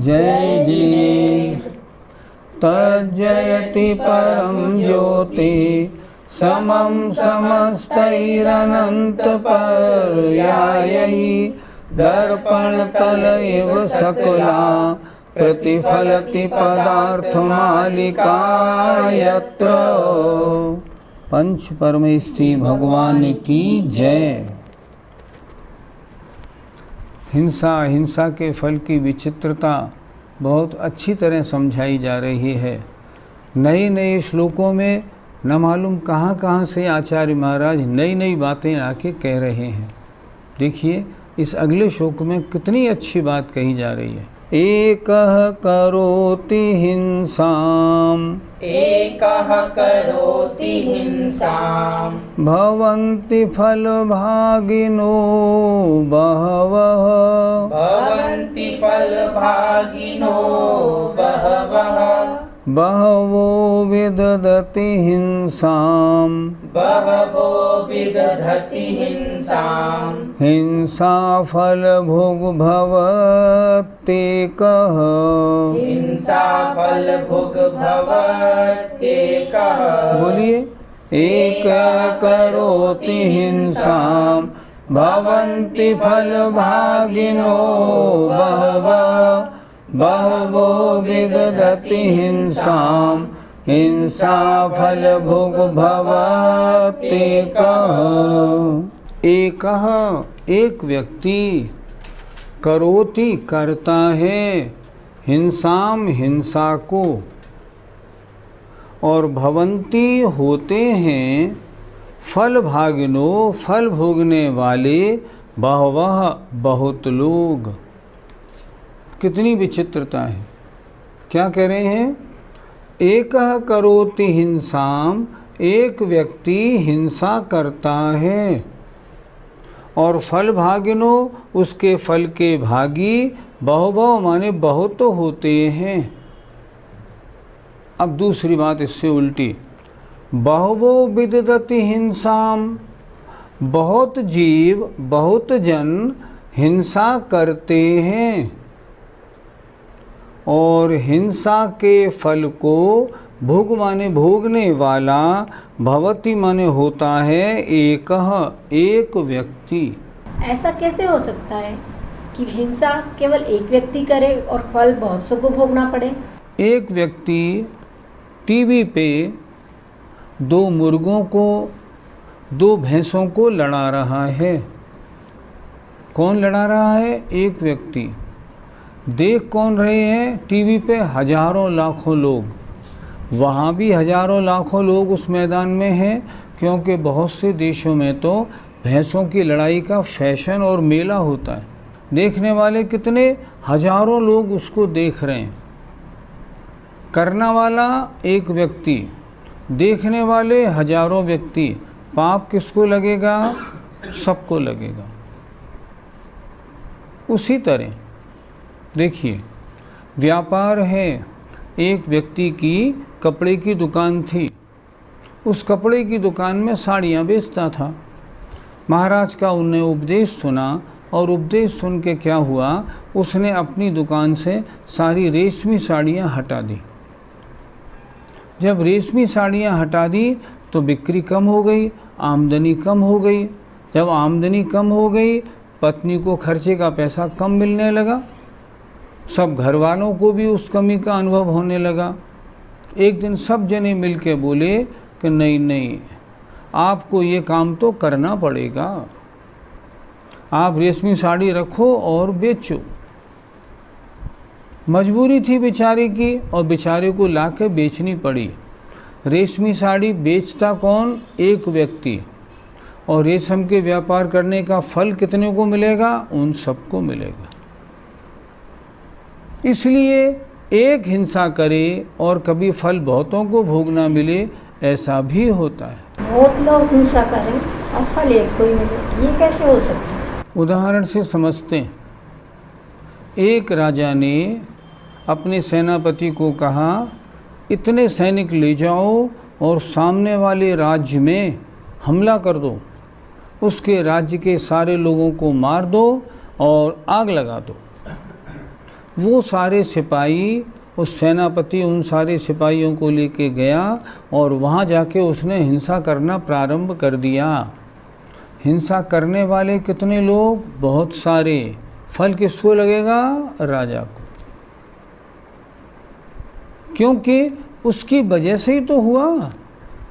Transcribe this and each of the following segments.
जय जी तज्जयति परम ज्योति समं समस्तैरनन्तपर्यायै दर्पणतल एव सकला प्रतिफलति पदार्थमालिका यत्र। पंच परमेष्ठी भगवान की जय। हिंसा के फल की विचित्रता बहुत अच्छी तरह समझाई जा रही है। नए नए श्लोकों में न मालूम कहाँ कहाँ से आचार्य महाराज नई नई बातें आके कह रहे हैं। देखिए इस अगले श्लोक में कितनी अच्छी बात कही जा रही है। एकः करोति हिंसाम् एकः करोति हिंसाम् भवन्ति फलभागिनो बहवः भवन्ति फलभागिनो बहवः बहवो विदधति हिंसाम् बहवो विदधति हिंसाम् हिंसा फलभोग भवत्येकः हिंसा फलभोग भवत्येकः। बोलिए एक करोति हिंसाम् भवन्ति फलभागिनो बहवः बहवो विदधति हिंसाम् हिंसा फलभोग भवत्येकः। एकः एक व्यक्ति करोति करता है हिंसाम हिंसा को और भवंती होते हैं फल भागिनो फल भोगने वाले बहवः बहुत लोग। कितनी विचित्रता है। क्या कह रहे हैं? एकः करोति हिंसाम एक व्यक्ति हिंसा करता है और फल भागिनो उसके फल के भागी बहुभव माने बहुत होते हैं। अब दूसरी बात इससे उल्टी, बहुवो विदधति हिंसाम बहुत जीव बहुत जन हिंसा करते हैं और हिंसा के फल को भोग माने भोगने वाला भवति माने होता है एक व्यक्ति। ऐसा कैसे हो सकता है कि हिंसा केवल एक व्यक्ति करे और फल बहुत सौ को भोगना पड़े? एक व्यक्ति टीवी पे दो मुर्गों को दो भैंसों को लड़ा रहा है। कौन लड़ा रहा है? एक व्यक्ति। देख कौन रहे हैं? टीवी पे हजारों लाखों लोग। वहाँ भी हजारों लाखों लोग उस मैदान में हैं, क्योंकि बहुत से देशों में तो भैंसों की लड़ाई का फैशन और मेला होता है। देखने वाले कितने हजारों लोग उसको देख रहे हैं। करना वाला एक व्यक्ति, देखने वाले हजारों व्यक्ति। पाप किसको लगेगा? सबको लगेगा। उसी तरह देखिए व्यापार है। एक व्यक्ति की कपड़े की दुकान थी। उस कपड़े की दुकान में साड़ियाँ बेचता था। महाराज का उन्हें उपदेश सुना और उपदेश सुन के क्या हुआ, उसने अपनी दुकान से सारी रेशमी साड़ियाँ हटा दी। जब रेशमी साड़ियाँ हटा दी तो बिक्री कम हो गई, आमदनी कम हो गई। जब आमदनी कम हो गई, पत्नी को खर्चे का पैसा कम मिलने लगा। सब घर वालों को भी उस कमी का अनुभव होने लगा। एक दिन सब जने मिल के बोले कि नहीं, आपको ये काम तो करना पड़ेगा। आप रेशमी साड़ी रखो और बेचो। मजबूरी थी बेचारे की और बेचारे को लाके बेचनी पड़ी। रेशमी साड़ी बेचता कौन? एक व्यक्ति। और रेशम के व्यापार करने का फल कितने को मिलेगा? उन सबको मिलेगा। इसलिए एक हिंसा करे और कभी फल बहुतों को भोगना मिले, ऐसा भी होता है। बहुत लोग हिंसा करें और फल एक को ही मिले, ये कैसे हो सकता है? उदाहरण से समझते हैं। एक राजा ने अपने सेनापति को कहा, इतने सैनिक ले जाओ और सामने वाले राज्य में हमला कर दो, उसके राज्य के सारे लोगों को मार दो और आग लगा दो। वो सारे सिपाही, उस सेनापति उन सारे सिपाहियों को लेके गया और वहाँ जाके उसने हिंसा करना प्रारंभ कर दिया। हिंसा करने वाले कितने लोग? बहुत सारे। फल किसको लगेगा? राजा को, क्योंकि उसकी वजह से ही तो हुआ।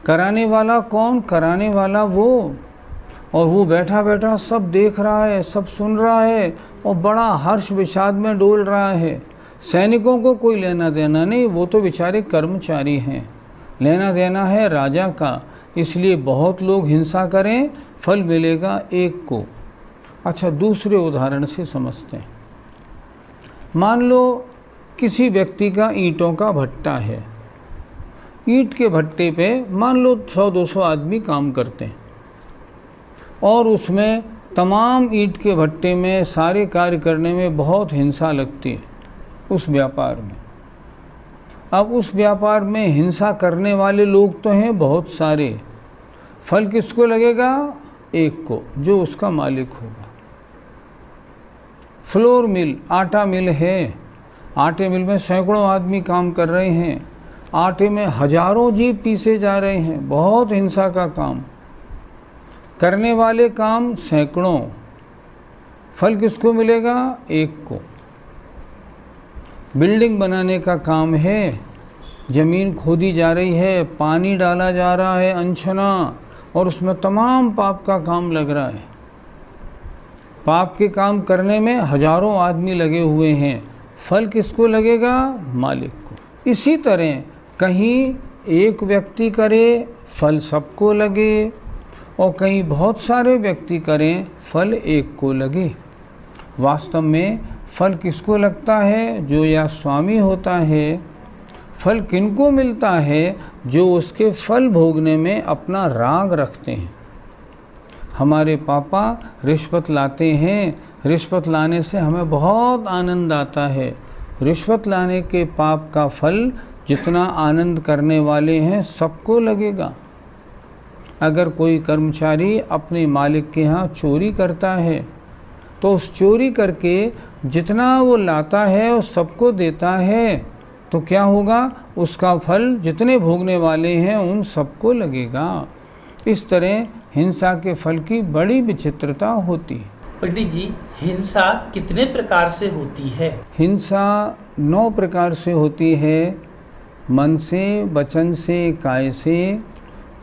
कराने वाला कौन? कराने वाला वो, और वो बैठा बैठा सब देख रहा है, सब सुन रहा है और बड़ा हर्ष विषाद में डोल रहा है। सैनिकों को कोई लेना देना नहीं, वो तो बेचारे कर्मचारी हैं, लेना देना है राजा का। इसलिए बहुत लोग हिंसा करें, फल मिलेगा एक को। अच्छा, दूसरे उदाहरण से समझते हैं। मान लो किसी व्यक्ति का ईंटों का भट्टा है। ईंट के भट्टे पे मान लो 100-200 आदमी काम करते हैं और उसमें तमाम ईंट के भट्टे में सारे कार्य करने में बहुत हिंसा लगती है उस व्यापार में। अब उस व्यापार में हिंसा करने वाले लोग तो हैं बहुत सारे, फल किसको लगेगा? एक को, जो उसका मालिक होगा। फ्लोर मिल, आटा मिल है, आटे मिल में सैकड़ों आदमी काम कर रहे हैं, आटे में हजारों जीव पीसे जा रहे हैं, बहुत हिंसा का काम, करने वाले काम सैकड़ों, फल किसको मिलेगा? एक को। बिल्डिंग बनाने का काम है, ज़मीन खोदी जा रही है, पानी डाला जा रहा है अनछना, और उसमें तमाम पाप का काम लग रहा है। पाप के काम करने में हजारों आदमी लगे हुए हैं, फल किसको लगेगा? मालिक को। इसी तरह कहीं एक व्यक्ति करे, फल सबको लगे, और कहीं बहुत सारे व्यक्ति करें, फल एक को लगे। वास्तव में फल किसको लगता है? जो या स्वामी होता है। फल किनको मिलता है? जो उसके फल भोगने में अपना राग रखते हैं। हमारे पापा रिश्वत लाते हैं, रिश्वत लाने से हमें बहुत आनंद आता है। रिश्वत लाने के पाप का फल जितना आनंद करने वाले हैं सबको लगेगा। अगर कोई कर्मचारी अपने मालिक के यहाँ चोरी करता है तो उस चोरी करके जितना वो लाता है वो सबको देता है, तो क्या होगा? उसका फल जितने भोगने वाले हैं उन सबको लगेगा। इस तरह हिंसा के फल की बड़ी विचित्रता होती है। पंडित जी, हिंसा कितने प्रकार से होती है? हिंसा 9 प्रकार से होती है। मन से, वचन से, काय से,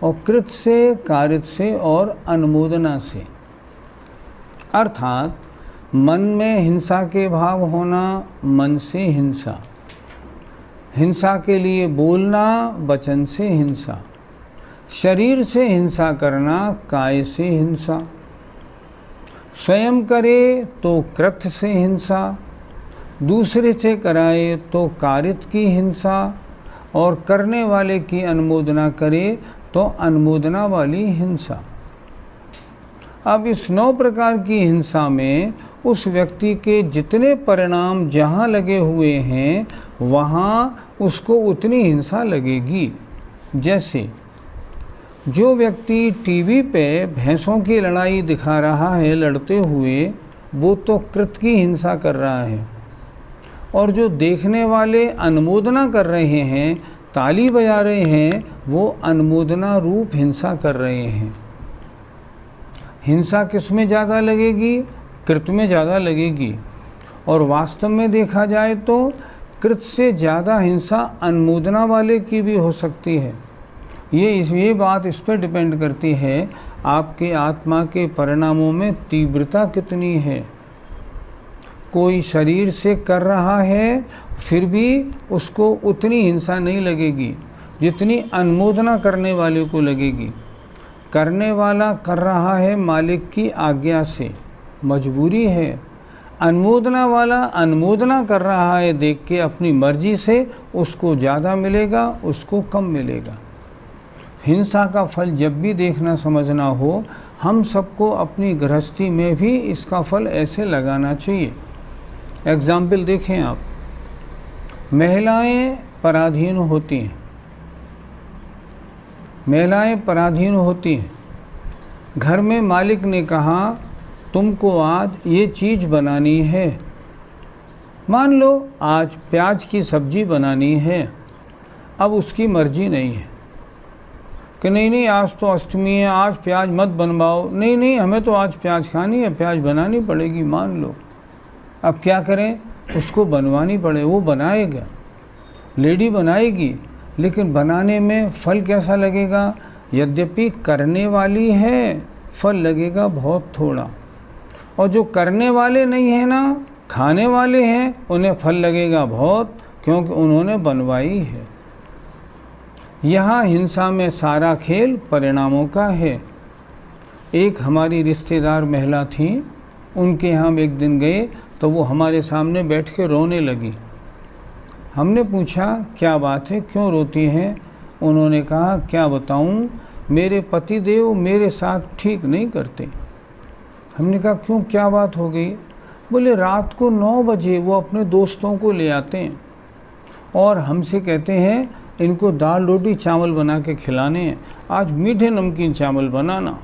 और कृत से, कारित से और अनुमोदना से। अर्थात मन में हिंसा के भाव होना, मन से हिंसा। हिंसा के लिए बोलना, वचन से हिंसा। शरीर से हिंसा करना, काय से हिंसा। स्वयं करे तो कृत से हिंसा, दूसरे से कराए तो कारित की हिंसा, और करने वाले की अनुमोदना करे तो अनुमोदना वाली हिंसा। अब इस 9 प्रकार की हिंसा में उस व्यक्ति के जितने परिणाम जहाँ लगे हुए हैं वहाँ उसको उतनी हिंसा लगेगी। जैसे जो व्यक्ति टीवी पे भैंसों की लड़ाई दिखा रहा है लड़ते हुए, वो तो कृत की हिंसा कर रहा है, और जो देखने वाले अनुमोदना कर रहे हैं, ताली बजा रहे हैं, वो अनुमोदना रूप हिंसा कर रहे हैं। हिंसा किस में ज़्यादा लगेगी? कृत में ज़्यादा लगेगी। और वास्तव में देखा जाए तो कृत से ज़्यादा हिंसा अनुमोदना वाले की भी हो सकती है। ये बात इस पर डिपेंड करती है आपके आत्मा के परिणामों में तीव्रता कितनी है। कोई शरीर से कर रहा है फिर भी उसको उतनी हिंसा नहीं लगेगी जितनी अनुमोदना करने वाले को लगेगी। करने वाला कर रहा है मालिक की आज्ञा से, मजबूरी है। अनुमोदना वाला अनुमोदना कर रहा है देख के अपनी मर्जी से, उसको ज़्यादा मिलेगा, उसको कम मिलेगा। हिंसा का फल जब भी देखना समझना हो, हम सबको अपनी गृहस्थी में भी इसका फल ऐसे लगाना चाहिए। एग्जाम्पल देखें आप, महिलाएं पराधीन होती हैं, महिलाएं पराधीन होती हैं। घर में मालिक ने कहा तुमको आज ये चीज़ बनानी है, मान लो आज प्याज की सब्जी बनानी है। अब उसकी मर्जी नहीं है कि नहीं आज तो अष्टमी है, आज प्याज मत बनवाओ। नहीं हमें तो आज प्याज खानी है, प्याज बनानी पड़ेगी, मान लो। अब क्या करें, उसको बनवानी पड़े, वो बनाएगा, लेडी बनाएगी, लेकिन बनाने में फल कैसा लगेगा? यद्यपि करने वाली है, फल लगेगा बहुत थोड़ा। और जो करने वाले नहीं हैं ना, खाने वाले हैं, उन्हें फल लगेगा बहुत, क्योंकि उन्होंने बनवाई है। यहाँ हिंसा में सारा खेल परिणामों का है। एक हमारी रिश्तेदार महिला थी, उनके यहाँ हम एक दिन गए तो वो हमारे सामने बैठ के रोने लगी। हमने पूछा क्या बात है, क्यों रोती हैं? उन्होंने कहा क्या बताऊं, मेरे पतिदेव मेरे साथ ठीक नहीं करते। हमने कहा क्यों, क्या बात हो गई? बोले रात को 9 बजे वो अपने दोस्तों को ले आते हैं और हमसे कहते हैं इनको दाल रोटी चावल बना के खिलाने हैं, आज मीठे नमकीन चावल बनाना।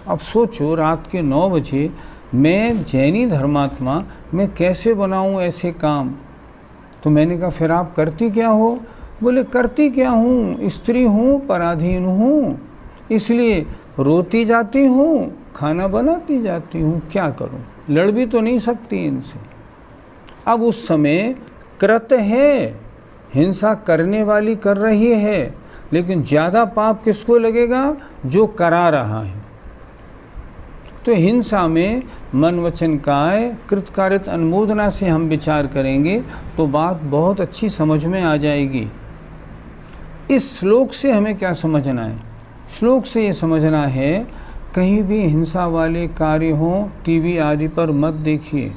अब सोचो रात के 9 बजे मैं जैनी धर्मात्मा, मैं कैसे बनाऊं ऐसे काम? तो मैंने कहा फिर आप करती क्या हो? बोले करती क्या हूँ, स्त्री हूँ, पराधीन हूँ, इसलिए रोती जाती हूँ, खाना बनाती जाती हूँ, क्या करूँ? लड़ भी तो नहीं सकती इनसे। अब उस समय कृत है, हिंसा करने वाली कर रही है, लेकिन ज़्यादा पाप किसको लगेगा? जो करा रहा है। तो हिंसा में मन वचन काय कृतकारित अनुमोदना से हम विचार करेंगे तो बात बहुत अच्छी समझ में आ जाएगी। इस श्लोक से हमें क्या समझना है? श्लोक से ये समझना है कहीं भी हिंसा वाले कार्य हों टीवी आदि पर मत देखिए।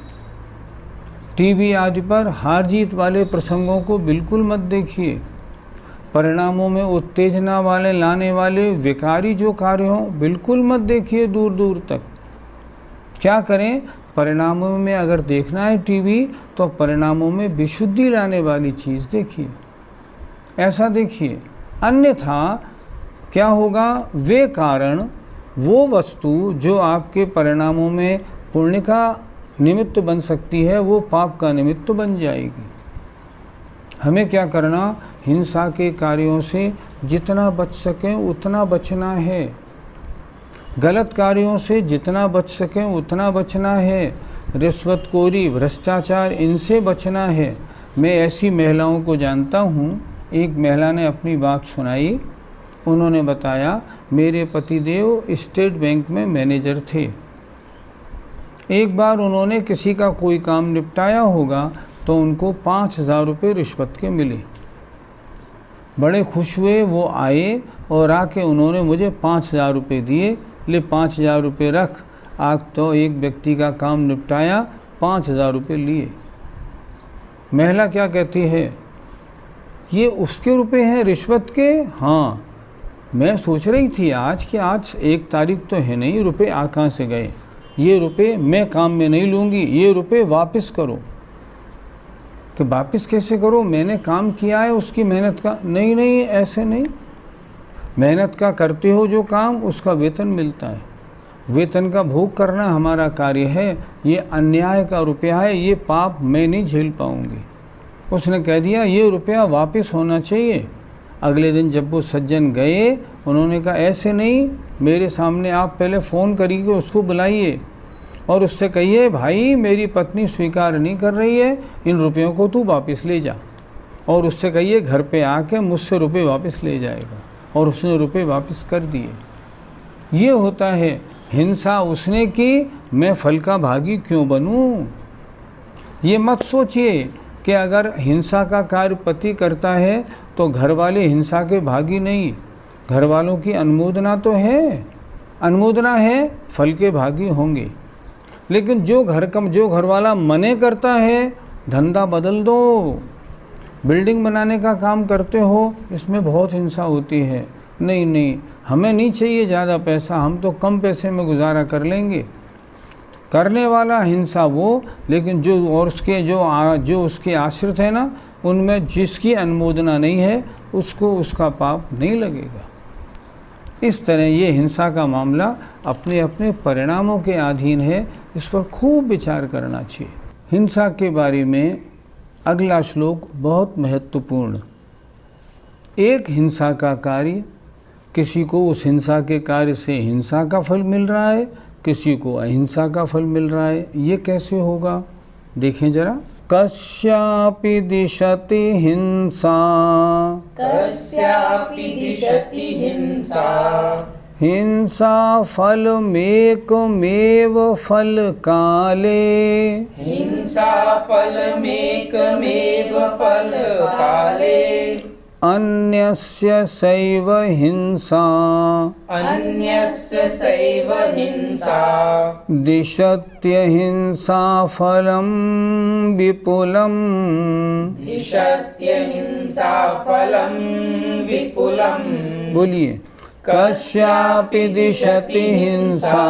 टीवी आदि पर हार जीत वाले प्रसंगों को बिल्कुल मत देखिए। परिणामों में उत्तेजना वाले लाने वाले विकारी जो कार्य हों बिल्कुल मत देखिए दूर दूर तक। क्या करें? परिणामों में अगर देखना है टीवी तो परिणामों में विशुद्धि लाने वाली चीज़ देखिए, ऐसा देखिए। अन्यथा क्या होगा? वे कारण, वो वस्तु जो आपके परिणामों में पुण्य का निमित्त बन सकती है, वो पाप का निमित्त बन जाएगी। हमें क्या करना? हिंसा के कार्यों से जितना बच सकें उतना बचना है। गलत कार्यों से जितना बच सकें उतना बचना है। रिश्वतखोरी, भ्रष्टाचार, इनसे बचना है। मैं ऐसी महिलाओं को जानता हूँ। एक महिला ने अपनी बात सुनाई। उन्होंने बताया मेरे पतिदेव स्टेट बैंक में मैनेजर थे। एक बार उन्होंने किसी का कोई काम निपटाया होगा तो उनको 5,000 रुपये रिश्वत के मिले। बड़े खुश हुए, वो आए और आके उन्होंने मुझे 5,000 रुपये दिए। ले 5,000 रुपये रख, आज तो एक व्यक्ति का काम निपटाया, 5,000 रुपये लिए। महिला क्या कहती है? ये उसके रुपए हैं रिश्वत के? हाँ, मैं सोच रही थी आज कि आज 1 तारीख तो है नहीं, रुपए आ कहाँ से गए? ये रुपए मैं काम में नहीं लूँगी, ये रुपए वापस करो। तो वापस कैसे करो? मैंने काम किया है उसकी मेहनत का। नहीं, ऐसे नहीं। मेहनत का करते हो जो काम, उसका वेतन मिलता है। वेतन का भोग करना हमारा कार्य है। ये अन्याय का रुपया है, ये पाप मैं नहीं झेल पाऊँगी। उसने कह दिया ये रुपया वापस होना चाहिए। अगले दिन जब वो सज्जन गए, उन्होंने कहा ऐसे नहीं, मेरे सामने आप पहले फ़ोन करिए, उसको बुलाइए और उससे कहिए भाई मेरी पत्नी स्वीकार नहीं कर रही है, इन रुपयों को तू वापस ले जा। और उससे कहिए घर पे आके मुझसे रुपए वापस ले जाएगा। और उसने रुपए वापस कर दिए। ये होता है हिंसा उसने की, मैं फल का भागी क्यों बनूं? ये मत सोचिए कि अगर हिंसा का कार्य पति करता है तो घर वाले हिंसा के भागी नहीं। घर वालों की अनुमोदना तो है, अनुमोदना है, फल के भागी होंगे। लेकिन जो घर वाला मने करता है, धंधा बदल दो, बिल्डिंग बनाने का काम करते हो, इसमें बहुत हिंसा होती है, नहीं हमें नहीं चाहिए ज़्यादा पैसा, हम तो कम पैसे में गुजारा कर लेंगे। करने वाला हिंसा वो, लेकिन जो और उसके जो उसके आश्रित है ना, उनमें जिसकी अनुमोदना नहीं है उसको उसका पाप नहीं लगेगा। इस तरह ये हिंसा का मामला अपने अपने परिणामों के अधीन है, इस पर खूब विचार करना चाहिए। हिंसा के बारे में अगला श्लोक बहुत महत्वपूर्ण। एक हिंसा का कार्य, किसी को उस हिंसा के कार्य से हिंसा का फल मिल रहा है, किसी को अहिंसा का फल मिल रहा है, ये कैसे होगा? देखें जरा। कस्यापि दिशति हिंसा, कस्यापि दिशति हिंसा, हिंसा फलमेकमेव फल काले, हिंसा फलमेकमेव फल काले, अन्यस्य सैव हिंसा, अन्यस्य सैव हिंसा, दिशत्यहिंसा फलं विपुलम्, दिशत्यहिंसा फलं विपुलम्। बोलिए। कस्यापि दिशति हिंसा,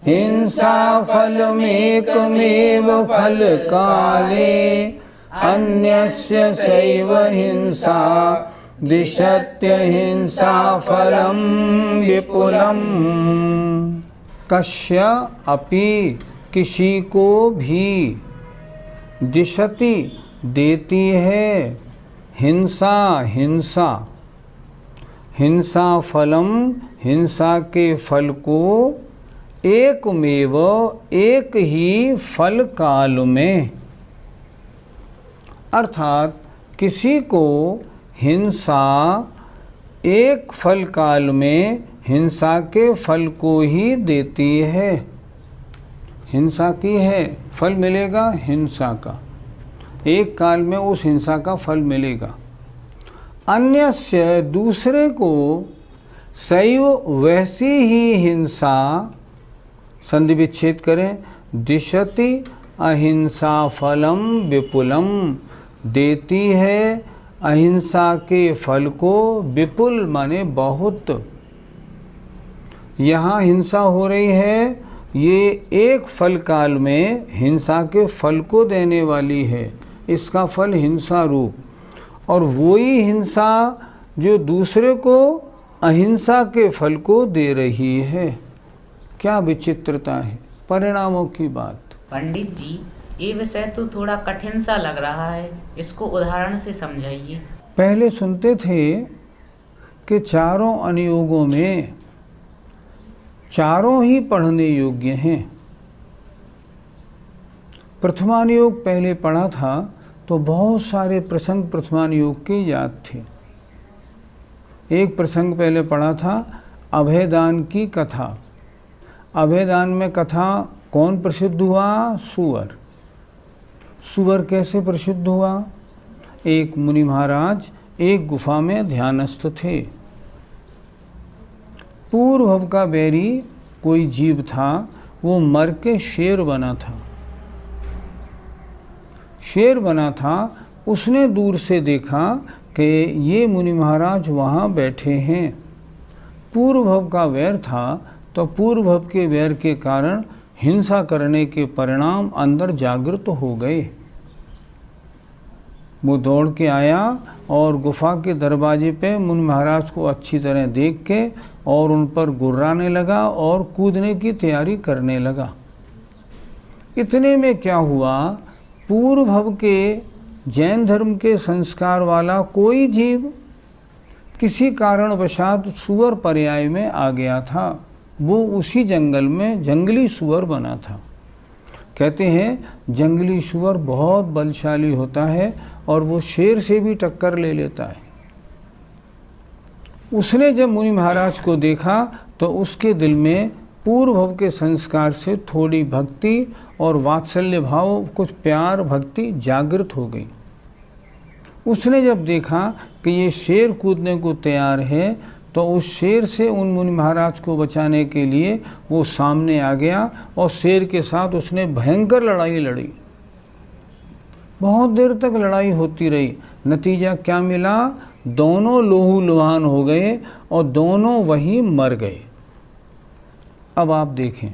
हिंसा फलमेकमेव फल काले, अन्यस्य सैव हिंसा, दिशत्यहिंसा फलं विपुलम्। कस्य अपि, किसी को भी, दिशति देती है, हिंसा हिंसा, हिंसा फलम, हिंसा के फल को, एकमेव, एक ही फल काल में, अर्थात किसी को हिंसा एक फल काल में हिंसा के फल को ही देती है। हिंसा की है, फल मिलेगा हिंसा का, एक काल में उस हिंसा का फल मिलेगा। अन्यस्य, दूसरे को, सैव, वैसी ही हिंसा, संधि विच्छेद करें, दिशति, अहिंसा फलम विपुलम, देती है अहिंसा के फल को, विपुल माने बहुत। यहाँ हिंसा हो रही है, ये एक फल काल में हिंसा के फल को देने वाली है, इसका फल हिंसा रूप। और वही हिंसा जो दूसरे को अहिंसा के फल को दे रही है। क्या विचित्रता है, परिणामों की बात। पंडित जी, ये विषय तो थोड़ा कठिन सा लग रहा है, इसको उदाहरण से समझाइए। पहले सुनते थे कि चारों अनुयोगों में चारों ही पढ़ने योग्य हैं। प्रथमानुयोग पहले पढ़ा था तो बहुत सारे प्रसंग प्रथमानुयोग के याद थे। एक प्रसंग पहले पढ़ा था, अभयदान की कथा। अभयदान में कथा कौन प्रसिद्ध हुआ? सूअर। सूअर कैसे प्रसिद्ध हुआ? एक मुनि महाराज एक गुफा में ध्यानस्थ थे। पूर्व का बैरी कोई जीव था, वो मर के शेर बना था। शेर बना था, उसने दूर से देखा कि ये मुनि महाराज वहाँ बैठे हैं। पूर्व का वैर था, तो पूर्व के वैर के कारण हिंसा करने के परिणाम अंदर जागृत हो गए। वो दौड़ के आया और गुफा के दरवाजे पे मुनि महाराज को अच्छी तरह देख के और उन पर गुर्राने लगा और कूदने की तैयारी करने लगा। इतने में क्या हुआ, पूर्व के जैन धर्म के संस्कार वाला कोई जीव किसी कारणवशात सूअर पर्याय में आ गया था। वो उसी जंगल में जंगली सूअर बना था। कहते हैं जंगली सूअर बहुत बलशाली होता है और वो शेर से भी टक्कर ले लेता है। उसने जब मुनि महाराज को देखा तो उसके दिल में पूर्व के संस्कार से थोड़ी भक्ति और वात्सल्य भाव, कुछ प्यार भक्ति जागृत हो गई। उसने जब देखा कि ये शेर कूदने को तैयार है तो उस शेर से उन मुनि महाराज को बचाने के लिए वो सामने आ गया और शेर के साथ उसने भयंकर लड़ाई लड़ी। बहुत देर तक लड़ाई होती रही। नतीजा क्या मिला? दोनों लहूलुहान हो गए और दोनों वहीं मर गए। अब आप देखें,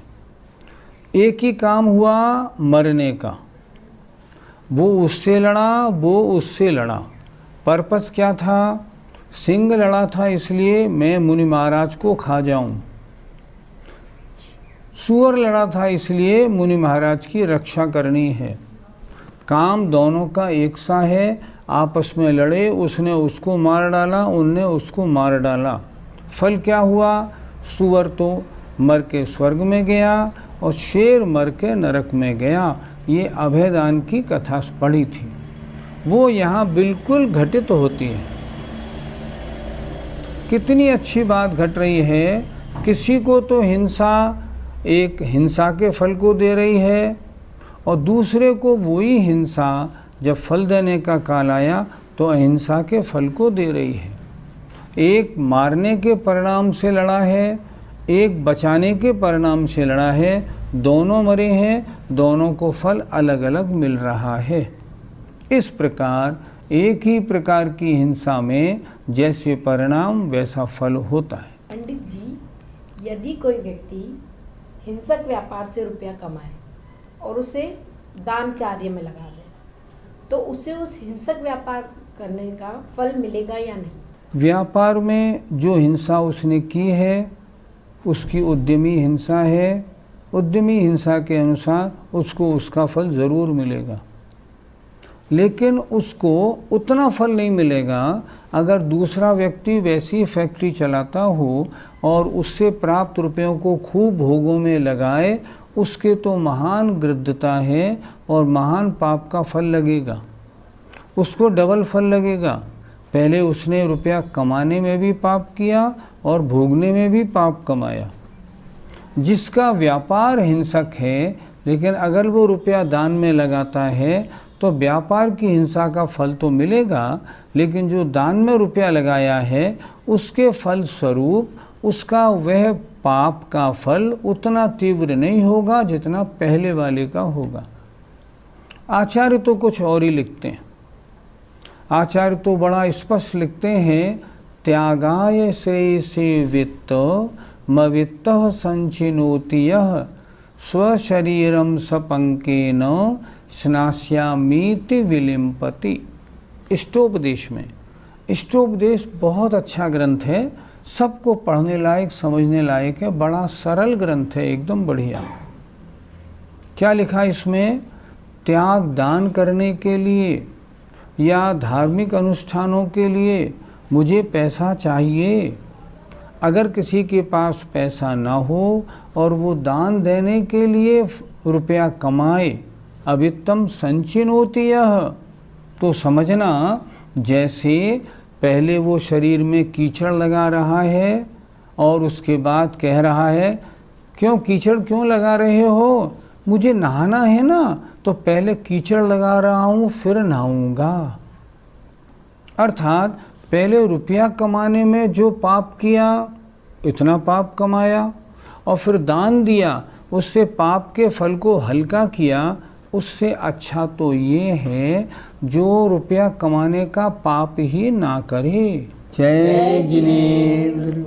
एक ही काम हुआ मरने का। वो उससे लड़ा, वो उससे लड़ा। पर्पस क्या था? सिंह लड़ा था इसलिए मैं मुनि महाराज को खा जाऊं। सूअर लड़ा था इसलिए मुनि महाराज की रक्षा करनी है। काम दोनों का एक सा है। आपस में लड़े, उसने उसको मार डाला, उनने उसको मार डाला। फल क्या हुआ? सूअर तो मर के स्वर्ग में गया और शेर मर के नरक में गया। ये अभयदान की कथा पढ़ी थी, वो यहाँ बिल्कुल घटित होती है। कितनी अच्छी बात घट रही है। किसी को तो हिंसा एक हिंसा के फल को दे रही है और दूसरे को वही हिंसा जब फल देने का काल आया तो अहिंसा के फल को दे रही है। एक मारने के परिणाम से लड़ा है, एक बचाने के परिणाम से लड़ा है। दोनों मरे हैं, दोनों को फल अलग अलग मिल रहा है। इस प्रकार एक ही प्रकार की हिंसा में जैसे परिणाम वैसा फल होता है। पंडित जी, यदि कोई व्यक्ति हिंसक व्यापार से रुपया कमाए और उसे दान कार्य में लगा दे, तो उसे उस हिंसक व्यापार करने का फल मिलेगा या नहीं? व्यापार में जो हिंसा उसने की है उसकी उद्यमी हिंसा है। उद्यमी हिंसा के अनुसार उसको उसका फल ज़रूर मिलेगा, लेकिन उसको उतना फल नहीं मिलेगा अगर दूसरा व्यक्ति वैसी फैक्ट्री चलाता हो और उससे प्राप्त रुपयों को खूब भोगों में लगाए। उसके तो महान गृद्धता है और महान पाप का फल लगेगा। उसको डबल फल लगेगा। पहले उसने रुपया कमाने में भी पाप किया और भोगने में भी पाप कमाया। जिसका व्यापार हिंसक है, लेकिन अगर वो रुपया दान में लगाता है तो व्यापार की हिंसा का फल तो मिलेगा, लेकिन जो दान में रुपया लगाया है उसके फल स्वरूप उसका वह पाप का फल उतना तीव्र नहीं होगा जितना पहले वाले का होगा। आचार्य तो कुछ और ही लिखते हैं। आचार्य तो बड़ा स्पष्ट लिखते हैं, त्यागाय श्रेयसे वित्त मवित्त संचिनोति यः स्वशरीरम सपंकेन स्नास्यामीति विलिम्पति। इष्टोपदेश में, इष्टोपदेश बहुत अच्छा ग्रंथ है, सबको पढ़ने लायक समझने लायक है। बड़ा सरल ग्रंथ है, एकदम बढ़िया। क्या लिखा इसमें? त्याग दान करने के लिए या धार्मिक अनुष्ठानों के लिए मुझे पैसा चाहिए। अगर किसी के पास पैसा ना हो और वो दान देने के लिए रुपया कमाए, अवित्तम संचिनोति यः, तो समझना जैसे पहले वो शरीर में कीचड़ लगा रहा है और उसके बाद कह रहा है, क्यों कीचड़ क्यों लगा रहे हो? मुझे नहाना है ना, तो पहले कीचड़ लगा रहा हूँ फिर नहाऊंगा। अर्थात पहले रुपया कमाने में जो पाप किया, इतना पाप कमाया, और फिर दान दिया, उससे पाप के फल को हल्का किया। उससे अच्छा तो ये है जो रुपया कमाने का पाप ही ना करे। जय जिनेंद्र।